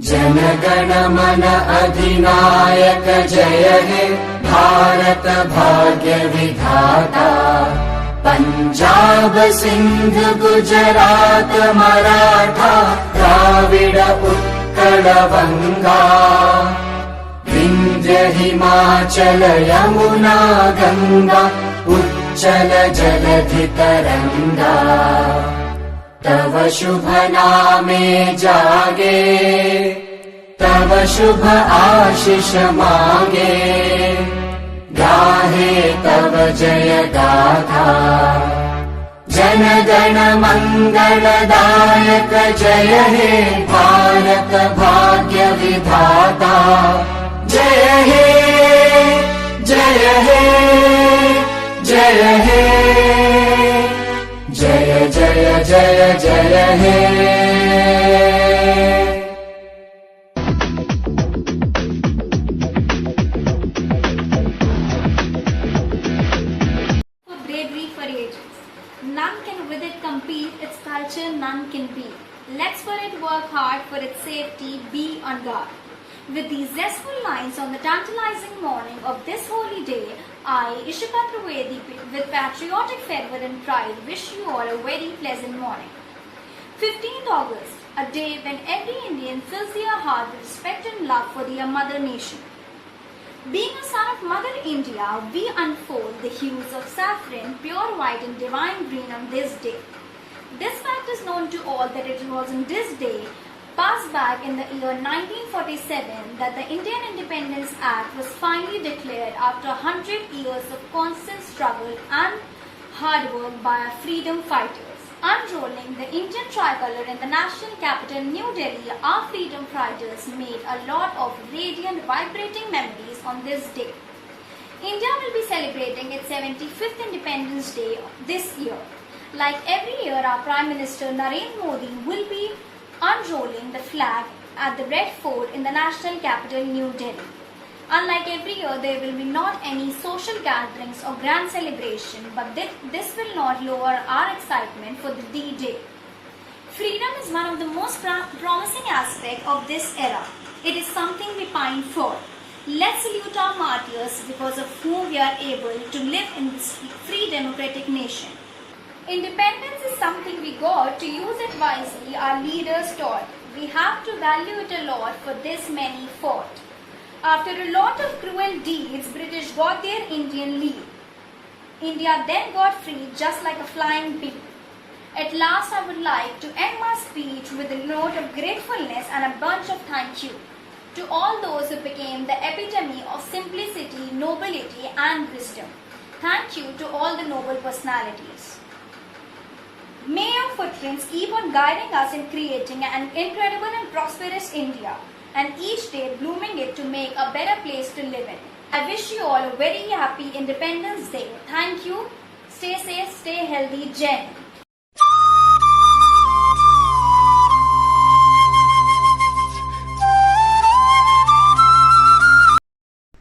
जनगण मन अधिनायक जय हे भारत भाग्य विधाता। पंजाब सिंध गुजरात मराठा द्राविड उत्कल बंगा। विंध्य हिमाचल यमुना गंगा उच्चल जलधि तरंगा। तव शुभ नामे जागे तव शुभ आशीष मागे। गाहे तव जय गाथा जन गण मंगलदायक जय हे भारत भाग्य विधाता। जय हे जय हे जय हे जय जय जय जय हे। Bravery for ages. None can with it compete, its culture none can beat. Let's for it work hard, for its safety be on guard. With these zestful lines on the tantalizing morning of this holy day, I, Ishika Trivedi, with patriotic fervor and pride, wish you all a very pleasant morning. 15th August, a day when every Indian fills their heart with respect and love for their mother nation. Being a son of Mother India, we unfold the hues of saffron, pure white and divine green on this day. This fact is known to all that it was on this day, passed back in the year 1947, that the Indian Independence Act was finally declared after 100 years of constant struggle and hard work by our freedom fighters. Unrolling the Indian tricolour in the national capital New Delhi, our freedom fighters made a lot of radiant, vibrating memories on this day. India will be celebrating its 75th Independence Day this year. Like every year, our Prime Minister Narendra Modi will be unrolling the flag at the Red Fort in the national capital New Delhi. Unlike every year, there will be not any social gatherings or grand celebration, but this will not lower our excitement for the D-Day. Freedom is one of the most promising aspects of this era. It is something we pine for. Let's salute our martyrs because of whom we are able to live in this free democratic nation. Independence is something we got to use it wisely, our leaders taught. We have to value it a lot, for this many fought. After a lot of cruel deeds, British got their Indian lead. India then got free just like a flying bee. At last, I would like to end my speech with a note of gratefulness and a bunch of thank you to all those who became the epitome of simplicity, nobility and wisdom. Thank you to all the noble personalities. May your footprints keep on guiding us in creating an incredible and prosperous India, and each day blooming it to make a better place to live in. I wish you all a very happy Independence Day. Thank you. Stay safe, stay healthy. Jai Hind.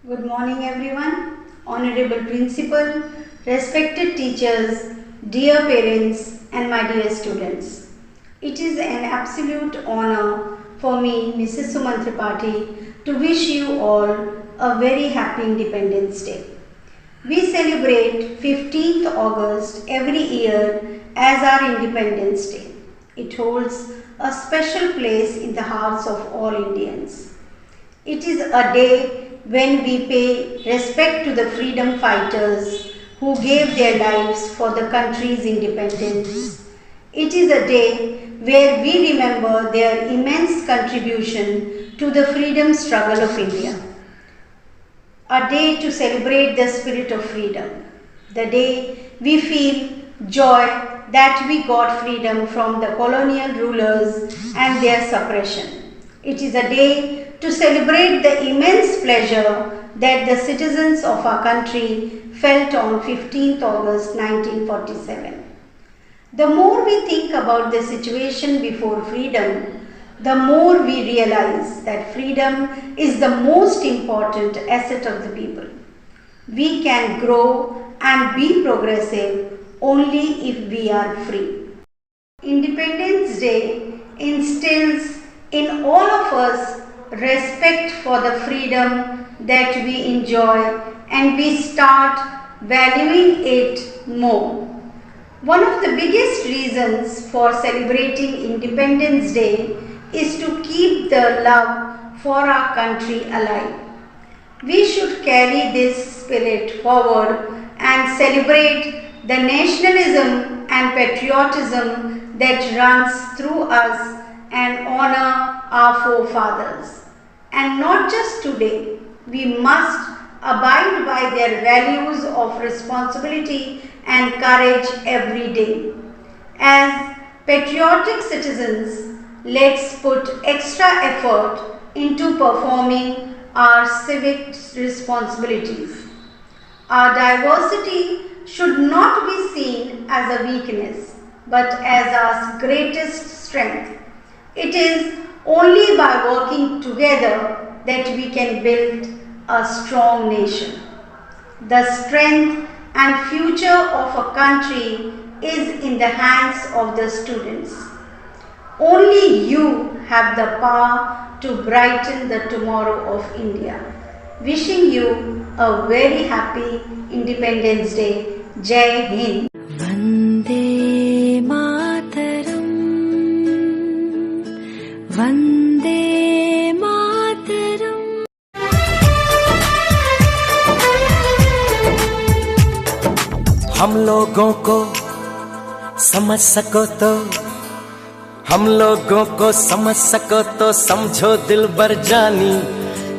Good morning everyone, Honorable Principal, respected teachers, dear parents and my dear students. It is an absolute honor for me, Mrs. Suman Tripathi, to wish you all a very happy Independence Day. We celebrate 15th August every year as our Independence Day. It holds a special place in the hearts of all Indians. It is a day when we pay respect to the freedom fighters who gave their lives for the country's independence. It is a day where we remember their immense contribution to the freedom struggle of India. A day to celebrate the spirit of freedom. The day we feel joy that we got freedom from the colonial rulers and their suppression. It is a day to celebrate the immense pleasure that the citizens of our country felt on 15th August 1947. The more we think about the situation before freedom, the more we realize that freedom is the most important asset of the people. We can grow and be progressive only if we are free. Independence Day instills in all of us respect for the freedom that we enjoy and we start valuing it more. One of the biggest reasons for celebrating Independence Day is to keep the love for our country alive. We should carry this spirit forward and celebrate the nationalism and patriotism that runs through us and honor our forefathers. And not just today, we must abide by their values of responsibility and courage every day. As patriotic citizens, let's put extra effort into performing our civic responsibilities. Our diversity should not be seen as a weakness, but as our greatest strength. It is only by working together that we can build a strong nation. The strength and future of a country is in the hands of the students. Only you have the power to brighten the tomorrow of India. Wishing you a very happy Independence Day. Jai Hind. Vande Mataram. Vande Mataram. हम लोगों को समझ सको तो, हम लोगों को समझ सको तो समझो दिलबर जानी,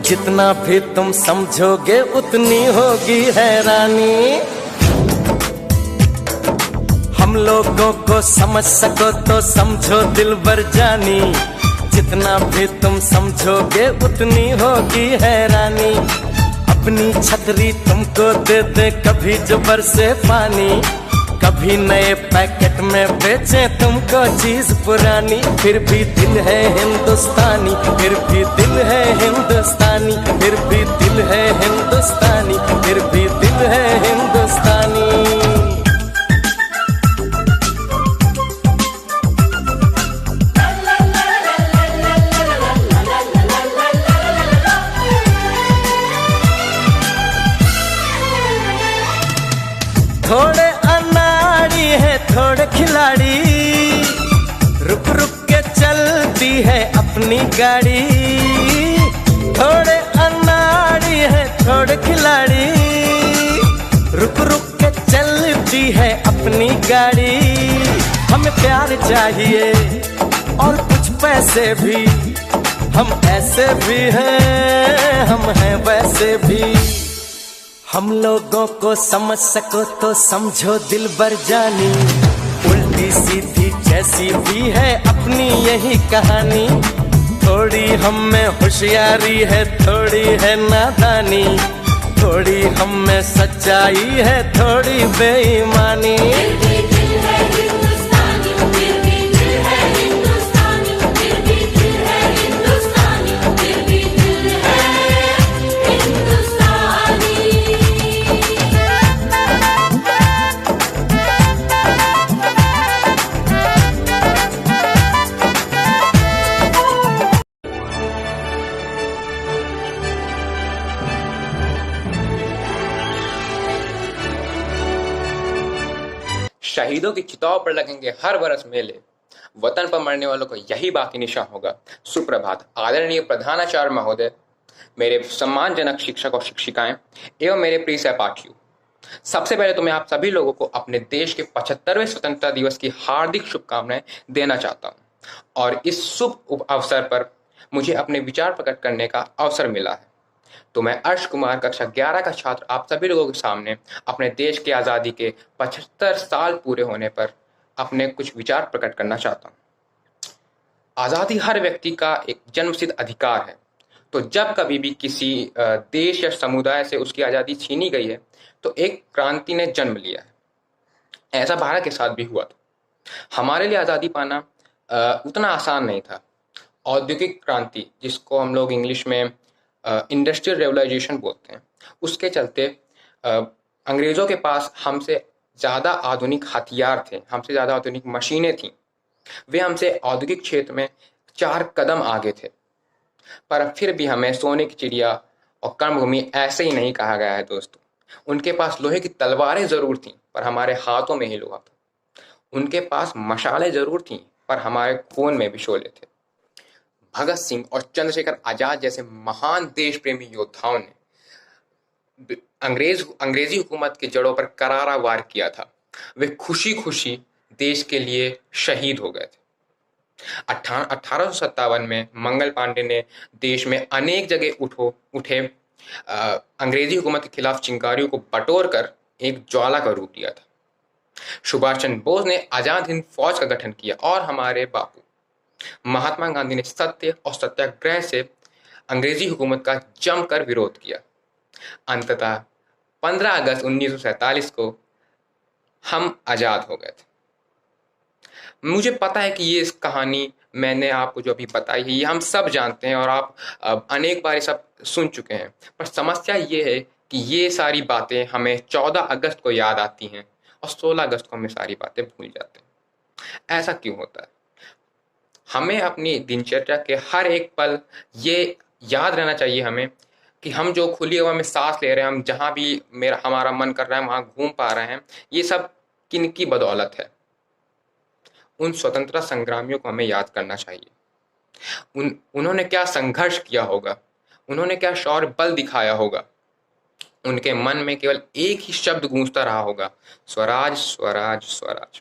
जितना भी तुम समझोगे उतनी होगी हैरानी। हम लोगों को समझ सको तो समझो दिलबर जानी, जितना भी तुम समझोगे उतनी होगी हैरानी। अपनी छतरी तुमको दे दे कभी जो बरसे पानी, कभी नए पैकेट में बेचे तुमको चीज पुरानी। फिर भी दिल है हिंदुस्तानी, फिर भी दिल है हिंदुस्तानी, फिर भी दिल है हिंदुस्तानी, फिर भी दिल है हिंदुस्तानी। थोड़े अनाड़ी है थोड़े खिलाड़ी, रुक रुक के चलती है अपनी गाड़ी। थोड़े अनाड़ी है थोड़े खिलाड़ी, रुक रुक के चलती है अपनी गाड़ी। हमें प्यार चाहिए और कुछ पैसे भी, हम ऐसे भी हैं हम हैं वैसे भी। हम लोगों को समझ सको तो समझो दिलबर जानी, उल्टी सीधी जैसी भी है अपनी यही कहानी। थोड़ी हम में होशियारी है थोड़ी है नादानी, थोड़ी हम में सच्चाई है थोड़ी बेईमानी। शहीदों की चिताओं पर लगेंगे हर बरस मेले, वतन पर मरने वालों को यही बाकी निशान होगा। सुप्रभात आदरणीय प्रधानाचार्य महोदय, मेरे सम्मानजनक शिक्षक और शिक्षिकाएं एवं मेरे प्रिय सहपाठियों, सबसे पहले तो मैं आप सभी लोगों को अपने देश के 75वें स्वतंत्रता दिवस की हार्दिक शुभकामनाएं देना चाहता हूं। और इस शुभ अवसर पर मुझे अपने विचार प्रकट करने का अवसर मिला है, तो मैं अर्श कुमार कक्षा 11 का छात्र आप सभी लोगों के सामने अपने देश की आज़ादी के 75 साल पूरे होने पर अपने कुछ विचार प्रकट करना चाहता हूँ। आज़ादी हर व्यक्ति का एक जन्मसिद्ध अधिकार है, तो जब कभी भी किसी देश या समुदाय से उसकी आज़ादी छीनी गई है तो एक क्रांति ने जन्म लिया है। ऐसा भारत के साथ भी हुआ था। हमारे लिए आज़ादी पाना उतना आसान नहीं था। औद्योगिक क्रांति, जिसको हम लोग इंग्लिश में इंडस्ट्रियल रेवोल्यूशन बोलते हैं, उसके चलते अंग्रेज़ों के पास हमसे ज़्यादा आधुनिक हथियार थे, हमसे ज़्यादा आधुनिक मशीनें थीं। वे हमसे औद्योगिक क्षेत्र में 4 कदम आगे थे, पर फिर भी हमें सोने की चिड़िया और कर्मभूमि ऐसे ही नहीं कहा गया है दोस्तों। उनके पास लोहे की तलवारें जरूर थीं, पर हमारे हाथों में ही लोहा था। उनके पास मशालें जरूर थीं, पर हमारे खून में भी शोले थे। भगत सिंह और चंद्रशेखर आजाद जैसे महान देश प्रेमी योद्धाओं ने अंग्रेजी हुकूमत की जड़ों पर करारा वार किया था। वे खुशी खुशी देश के लिए शहीद हो गए थे। 1857 में मंगल पांडे ने देश में अनेक जगह उठे अंग्रेजी हुकूमत के खिलाफ चिंगारियों को बटोर कर एक ज्वाला का रूप दिया था। सुभाष चंद्र बोस ने आजाद हिंद फौज का गठन किया और हमारे बापू महात्मा गांधी ने सत्य और सत्याग्रह से अंग्रेजी हुकूमत का जमकर विरोध किया। अंततः 15 अगस्त 1947 को हम आजाद हो गए थे। मुझे पता है कि ये इस कहानी मैंने आपको जो अभी बताई है ये हम सब जानते हैं और आप अनेक बार ये सब सुन चुके हैं, पर समस्या ये है कि ये सारी बातें हमें 14 अगस्त को याद आती हैं और 16 अगस्त को हमें सारी बातें भूल जाते हैं। ऐसा क्यों होता है? हमें अपनी दिनचर्या के हर एक पल ये याद रहना चाहिए हमें कि हम जो खुली हवा में सांस ले रहे हैं, हम जहाँ भी हमारा मन कर रहा है वहाँ घूम पा रहे हैं, ये सब किनकी बदौलत है? उन स्वतंत्रता संग्रामियों को हमें याद करना चाहिए। उन्होंने क्या संघर्ष किया होगा, उन्होंने क्या शौर्य बल दिखाया होगा। उनके मन में केवल एक ही शब्द गूंजता रहा होगा, स्वराज स्वराज स्वराज।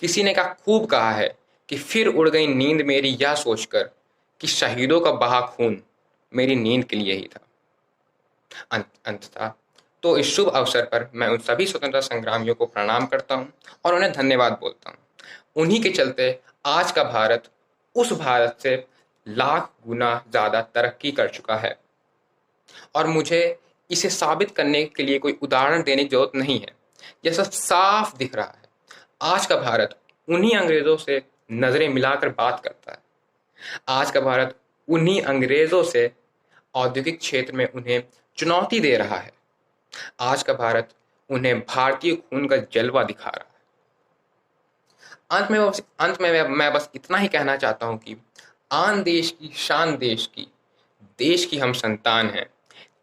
किसी ने खूब कहा है कि फिर उड़ गई नींद मेरी यह सोचकर कि शहीदों का बहा खून मेरी नींद के लिए ही था। अंततः तो इस शुभ अवसर पर मैं उन सभी स्वतंत्रता संग्रामियों को प्रणाम करता हूँ और उन्हें धन्यवाद बोलता हूँ। उन्हीं के चलते आज का भारत उस भारत से लाख गुना ज्यादा तरक्की कर चुका है और मुझे इसे साबित करने के लिए कोई उदाहरण देने की जरूरत नहीं है। यह सब साफ दिख रहा है। आज का भारत उन्हीं अंग्रेजों से नजरें मिलाकर बात करता है। आज का भारत उन्हीं अंग्रेजों से औद्योगिक क्षेत्र में उन्हें चुनौती दे रहा है। आज का भारत उन्हें भारतीय खून का जलवा दिखा रहा है। अंत में मैं बस इतना ही कहना चाहता हूं कि आन देश की शान देश की हम संतान हैं,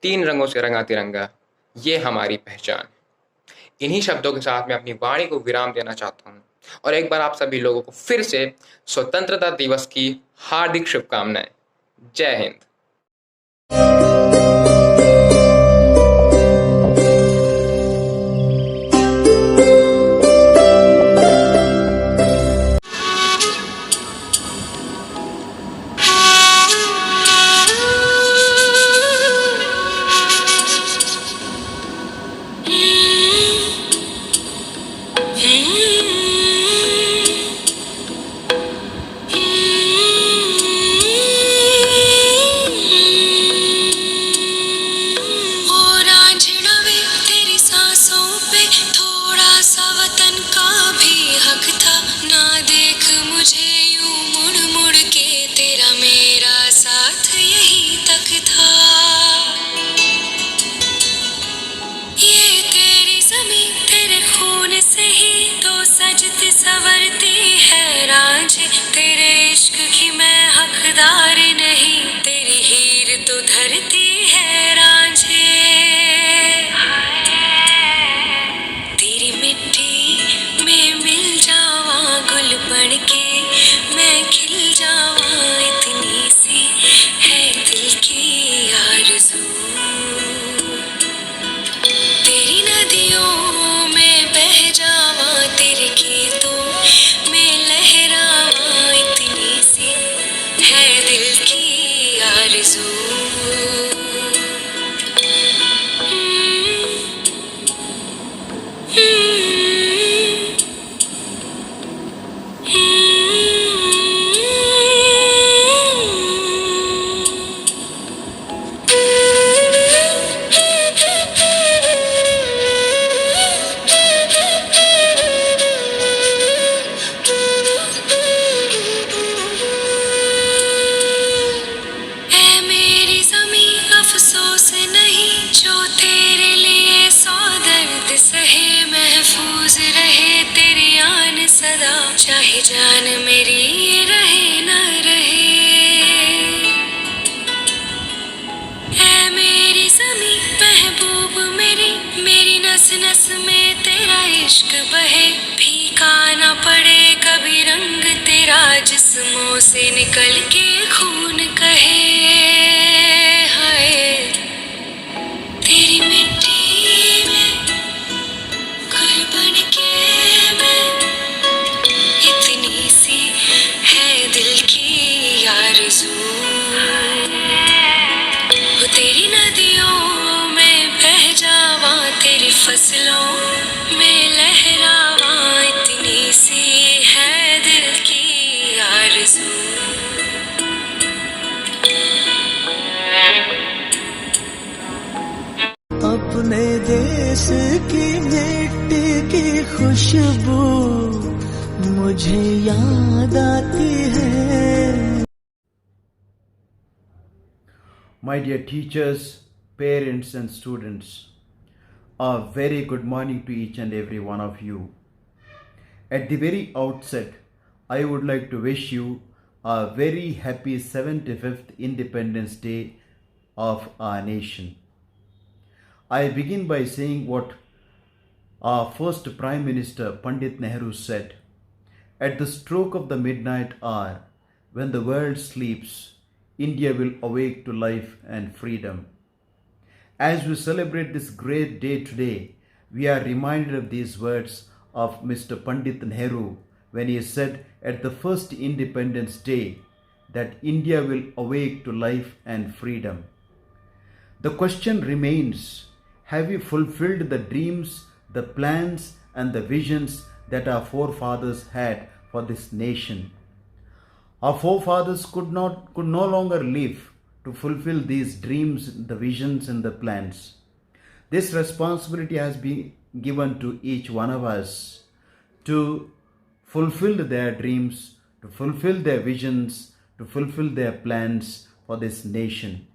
3 रंगों से रंगा तिरंगा, ये हमारी पहचान है। इन्हीं शब्दों के साथ मैं अपनी वाणी को विराम देना चाहता हूं और एक बार आप सभी लोगों को फिर से स्वतंत्रता दिवस की हार्दिक शुभकामनाएं। जय हिंद। चाहे जान मेरी रहे न रहे। ज़मीं महबूब मेरी, मेरी नस नस में तेरा इश्क बहे, फीका ना पड़े कभी रंग तेरा, जिस्मों से निकल के खून कहे। हाय तेरी मिट्टी में गुल बन के मैं, इतनी सी है दिल की आरज़ू, वो तेरी नदियों में बह जावा, तेरी फसलों में लहरावा, इतनी सी है दिल की आरज़ू। अपने देश की मिट्टी की खुशबू मुझे याद आती है। My dear teachers, parents and students, a very good morning to each and every one of you. At the very outset, I would like to wish you a very happy 75th Independence Day of our nation. I begin by saying what our first Prime Minister Pandit Nehru said. At the stroke of the midnight hour, when the world sleeps, India will awake to life and freedom. As we celebrate this great day today, we are reminded of these words of Mr. Pandit Nehru when he said at the first Independence Day that India will awake to life and freedom. The question remains, have we fulfilled the dreams, the plans and the visions that our forefathers had for this nation? Our forefathers could no longer live to fulfill these dreams, the visions and the plans. This responsibility has been given to each one of us to fulfill their dreams, to fulfill their visions, to fulfill their plans for this nation.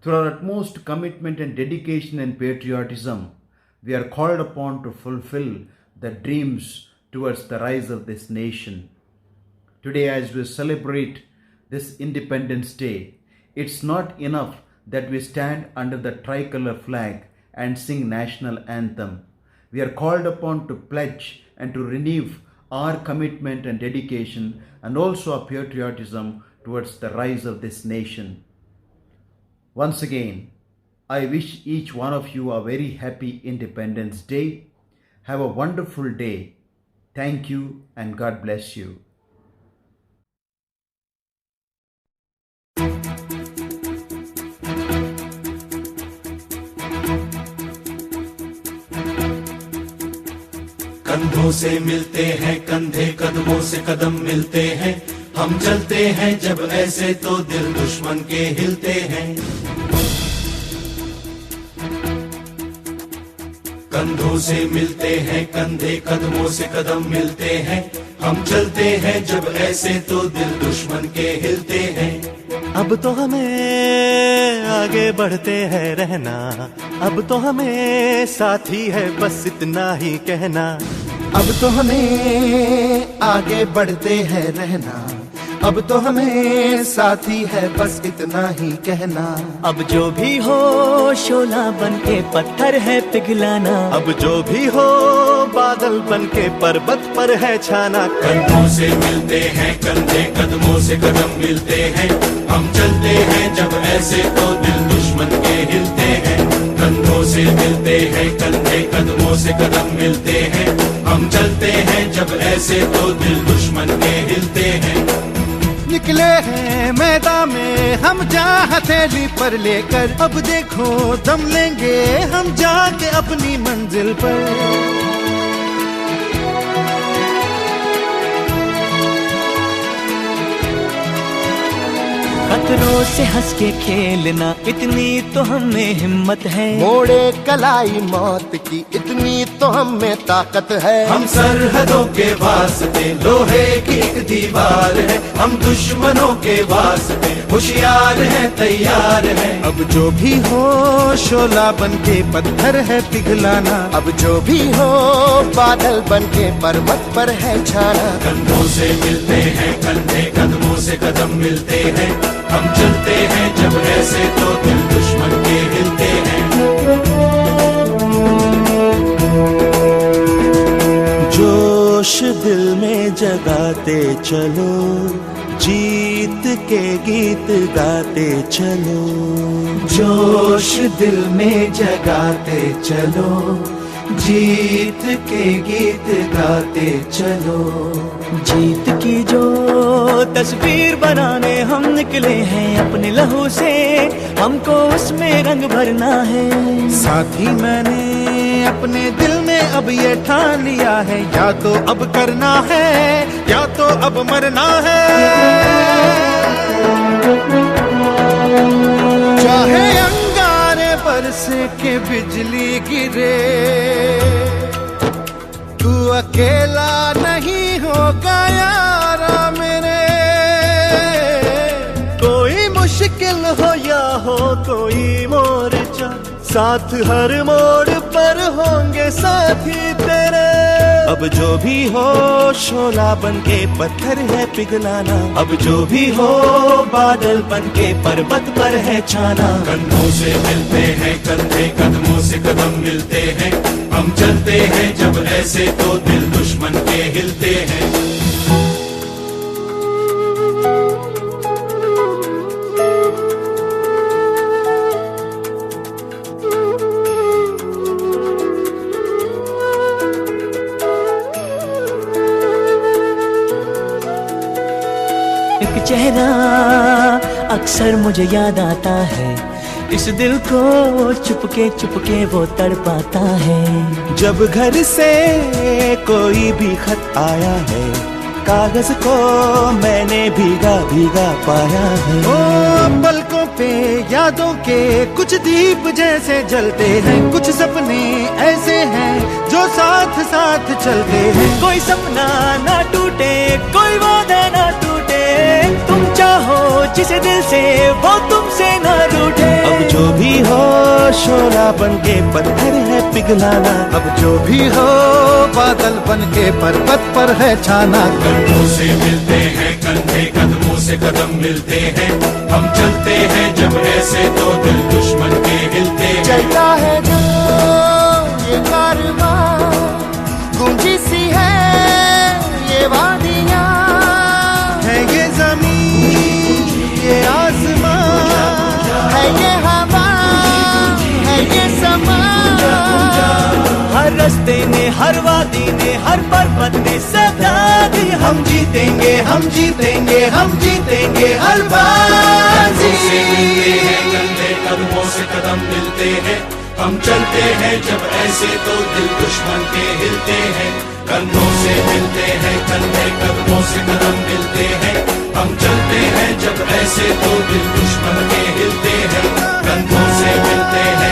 Through our utmost commitment and dedication and patriotism, we are called upon to fulfill the dreams towards the rise of this nation. Today, as we celebrate this Independence Day, it's not enough that we stand under the tricolor flag and sing national anthem. We are called upon to pledge and to renew our commitment and dedication and also our patriotism towards the rise of this nation. Once again, I wish each one of you a very happy Independence Day. Have a wonderful day. Thank you and God bless you. कंधों से मिलते हैं कंधे, कदमों से कदम मिलते हैं, हम चलते हैं जब ऐसे तो दिल दुश्मन के हिलते हैं। कंधों से मिलते हैं कंधे, कदमों से कदम मिलते हैं, हम चलते हैं जब ऐसे तो दिल दुश्मन के हिलते हैं। अब तो हमें आगे बढ़ते हैं रहना, अब तो हमें साथी है बस इतना ही कहना। अब तो हमें आगे बढ़ते हैं रहना, अब तो हमें साथी है बस इतना ही कहना। अब जो भी हो शोला बन के पत्थर है पिघलाना, अब जो भी हो बादल बन के पर्वत पर है छाना। कंधों से मिलते हैं कंधे, कदमों से कदम मिलते हैं, हम चलते हैं जब ऐसे तो दिल दुश्मन के हिलते हैं। कंधों से मिलते हैं कंधे, कदमों से कदम मिलते हैं, हम चलते हैं जब ऐसे तो दिल दुश्मन के हिलते हैं। निकले हैं मैदान में हम जहाँ हथेली पर लेकर, अब देखो दम लेंगे हम जाके अपनी मंजिल पर। खतरों से हंस के खेलना इतनी तो हमें हिम्मत है, मोड़े कलाई मौत की इतनी तो हमें ताकत है। हम सरहदों के वास्ते लोहे की एक दीवार है, हम दुश्मनों के वास्ते होशियार हैं तैयार हैं। अब जो भी हो शोला बन के पत्थर है पिघलाना, अब जो भी हो बादल बन के पर्वत पर है छाना। कंधों से मिलते हैं कंधे, कदमों से कदम मिलते हैं, हम चलते हैं जब ऐसे तो दिल दुश्मन के हिलते हैं। जगाते चलो, जीत के गीत गाते चलो। जोश दिल में जगाते चलो, जीत के गीत गाते चलो। जीत की जो तस्वीर बनाने हम निकले हैं अपने लहू से, हमको उसमें रंग भरना है। साथ ही मैंने अपने दिल में अब ये ठान लिया है, या तो अब करना है या तो अब मरना है। चाहे अंगारे बरसे के बिजली गिरे, तू अकेला नहीं होगा यारा मेरे। कोई मुश्किल हो या हो कोई मोर्चा, साथ हर मोड़ पर होंगे साथी तेरे। अब जो भी हो शोला बनके पत्थर है पिघलाना, अब जो भी हो बादल बनके पर्वत पर है छाना। कंधों से मिलते हैं कंधे, कदमों से कदम मिलते हैं। हम चलते हैं जब ऐसे तो दिल दुश्मन के हिलते हैं। एक चेहरा अक्सर मुझे याद आता है, इस दिल को चुपके चुपके वो तड़पाता है। जब घर से कोई भी खत आया है, कागज को मैंने भीगा भीगा पाया है। ओ पलकों पे यादों के कुछ दीप जैसे जलते हैं, कुछ सपने ऐसे हैं जो साथ साथ चलते हैं। कोई सपना ना टूटे, कोई वादा ना टूटे, तुम चाहो जिसे दिल से वो तुमसे ना रूठे। अब जो भी हो शोला बनके पत्थर है पिघलाना, अब जो भी हो बादल बनके पर्वत पर है छाना। कंधों से मिलते हैं कंधे, कदमों से कदम मिलते हैं। हम चलते हैं जब ऐसे तो दिल दुश्मन के हिलते हैं। चलता है जो ये कारवां, गूंजी सी है ये वादियां, है ये जमीन ये आसमां, है ये हवा है ये समा। हर रास्ते ने हर वादी ने हर पर्वत ने सदा दी, हम जीतेंगे हम जीतेंगे हम जीतेंगे हर बाजी। से मिलते हैं कंधे, कदमों से कदम मिलते हैं। हम चलते हैं जब ऐसे तो दिल दुश्मन के हिलते हैं। कंधों से मिलते हैं कंधे, कदमों से कदम मिलते हैं। हम चलते हैं जब ऐसे तो दिल दुश्मन के हिलते हैं। कंधों से मिलते हैं